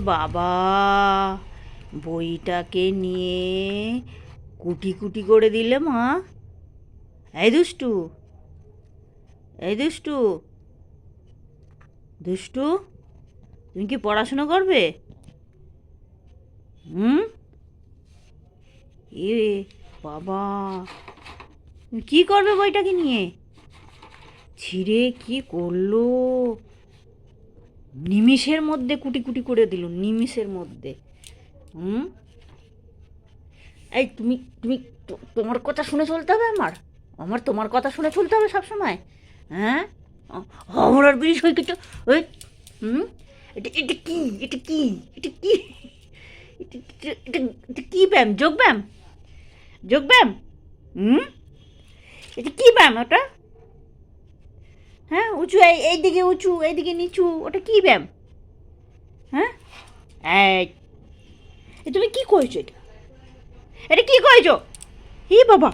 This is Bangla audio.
বাবা, বইটাকে নিয়ে কুটি কুটি করে দিলে মা। এই দুষ্টু, এই দুষ্টু, দুষ্টু, তুমি কি পড়াশোনা করবে? হুম? এ বাবা, তুমি কি করবে বইটাকে নিয়ে? ছিঁড়ে কি করলো! নিমিষের মধ্যে কুটি কুটি করে দিল, নিমিষের মধ্যে। হুম? এই তুমি তুমি তোমার কথা শুনে চলতে হবে আমার। আমার তোমার কথা শুনে চলতে হবে সব সময়। হ্যাঁ, আমার আর বেশি হয়ে কিছু। ওই হুম, এটা এটা কি, এটা কি, এটা কি, এটা এটা এটা এটা কি ব্যায়াম? যোগ ব্যায়াম, যোগ ব্যায়াম। হুম, এটা কি ব্যায়াম ওটা? হ্যাঁ, উঁচু, এইদিকে উঁচু, এইদিকে নিচু, ওটা কি ব্যায়াম? হ্যাঁ, এই তুমি কি করেছো? এটা এটা কি করেছো? ই বাবা,